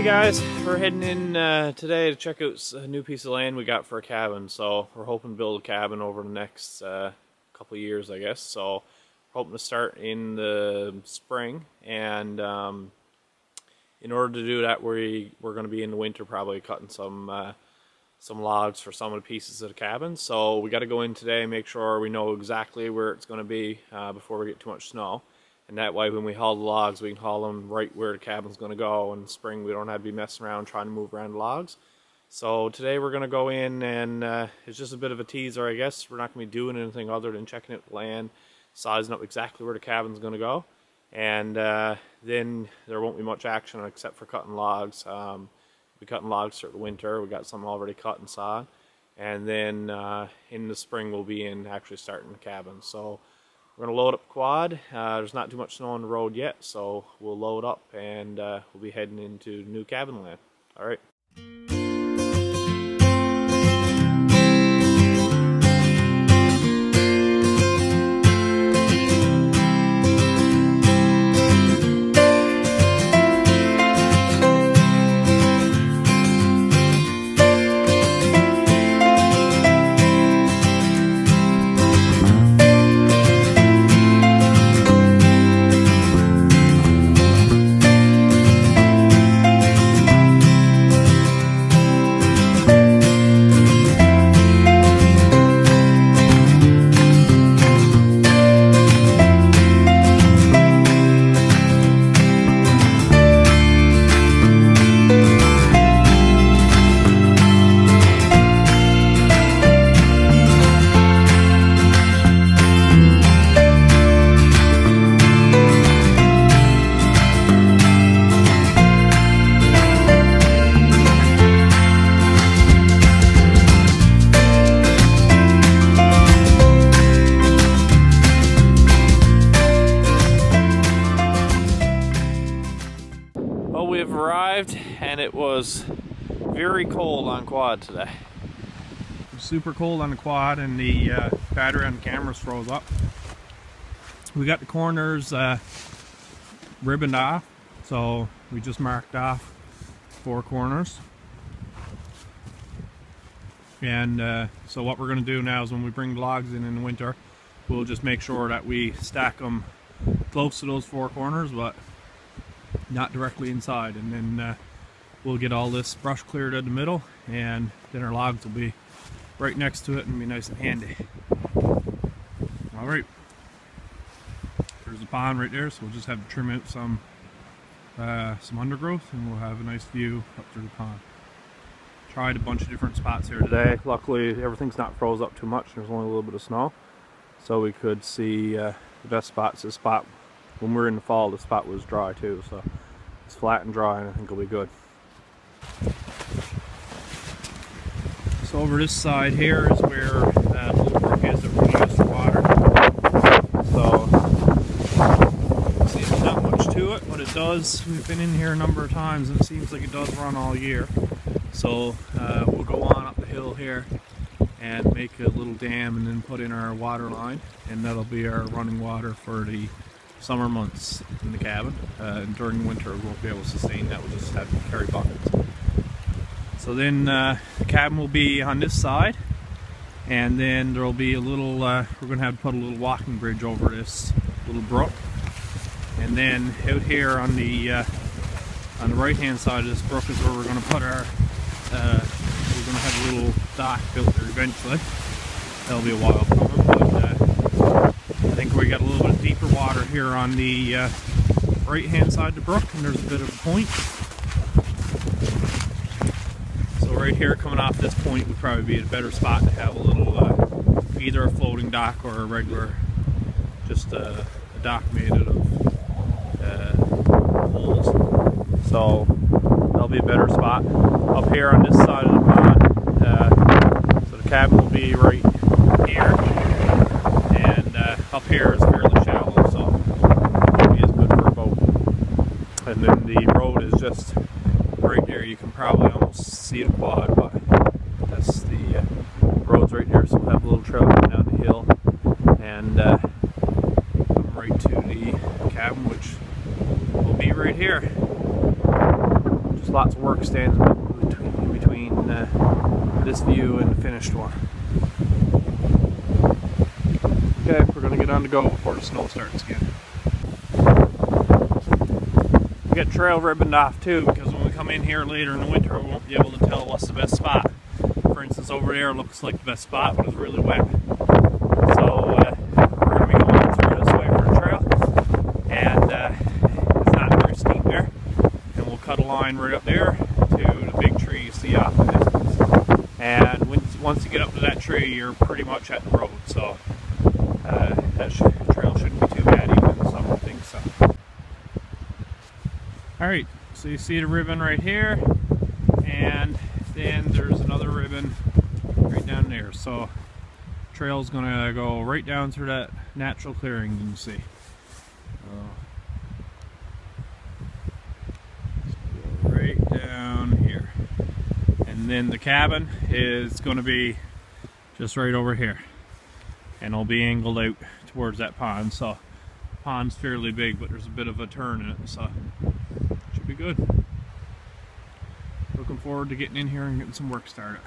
Guys, we're heading in today to check out a new piece of land we got for a cabin. So we're hoping to build a cabin over the next couple of years, I guess. So we're hoping to start in the spring, and in order to do that, we're going to be in the winter probably cutting some logs for some of the pieces of the cabin. So we got to go in today, make sure we know exactly where it's going to be before we get too much snow. And that way, when we haul the logs, we can haul them right where the cabin's going to go. In the spring, we don't have to be messing around trying to move around the logs. So today we're going to go in, and it's just a bit of a teaser, I guess. We're not going to be doing anything other than checking out the land, sizing up exactly where the cabin's going to go. And then there won't be much action except for cutting logs. We'll be cutting logs through the winter. We got some already cut and sawed. And then in the spring, we'll be in actually starting the cabin. So we're going to load up the quad. There's not too much snow on the road yet, so we'll load up and we'll be heading into new cabin land. All right. Well, we've arrived, and it was very cold on quad today. It was super cold on the quad, and the battery on the cameras froze up. We got the corners ribboned off, so we just marked off 4 corners. And so what we're going to do now is when we bring the logs in the winter, we'll just make sure that we stack them close to those 4 corners, but not directly inside, and then we'll get all this brush cleared in the middle, and then our logs will be right next to it and be nice and handy. All right, there's a pond right there, so we'll just have to trim out some undergrowth, and we'll have a nice view up through the pond. Tried a bunch of different spots here today. Luckily, everything's not froze up too much. There's only a little bit of snow, so we could see the best spots. This spot, when we were in the fall, the spot was dry too, so it's flat and dry, and I think it'll be good. So over this side here is where the little brook is that we're going to use for water. So see, there's not much to it, but it does. We've been in here a number of times, and it seems like it does run all year. So we'll go on up the hill here and make a little dam, and then put in our water line, and that'll be our running water for the summer months in the cabin. And during the winter we won't be able to sustain that. We'll just have to carry buckets. So then the cabin will be on this side, and then there will be a little we're going to have to put a little walking bridge over this little brook, and then out here on the right hand side of this brook is where we're going to put our we're going to have a little dock built there eventually. That'll be a while coming, but I think we got a little bit of deeper water here on the right hand side of the brook, and there's a bit of a point. So right here, coming off this point, would probably be a better spot to have a little either a floating dock or a regular, just a dock made out of poles. So that'll be a better spot. Up here on this side of the pond, so the cabin will be right here, and up here is fairly shallow, so it is good for a boat. And then the road is just right there. You can probably almost see the quad, but that's the road's right there, so we'll have a little trail going down the hill, and come right to the cabin, which will be right here. Just lots of stands between this view and the finished one. Okay, we're gonna get on to go before the snow starts again. We get trail ribboned off too, because when we come in here later in the winter, we won't be able to tell what's the best spot. For instance, over there looks like the best spot, but it's really wet. So we're gonna be going through this way for a trail, and it's not very steep there. And we'll cut a line right up there to the big tree you see off in the distance. And once you get up to that tree, you're pretty much at the road. So the trail shouldn't be too bad even in the summer, I think so. Alright, so you see the ribbon right here, and then there's another ribbon right down there. So the trail's gonna go right down through that natural clearing you can see. So right down here. And then the cabin is gonna be just right over here. And it'll be angled out towards that pond. So the pond's fairly big, but there's a bit of a turn in it, so it should be good. Looking forward to getting in here and getting some work started.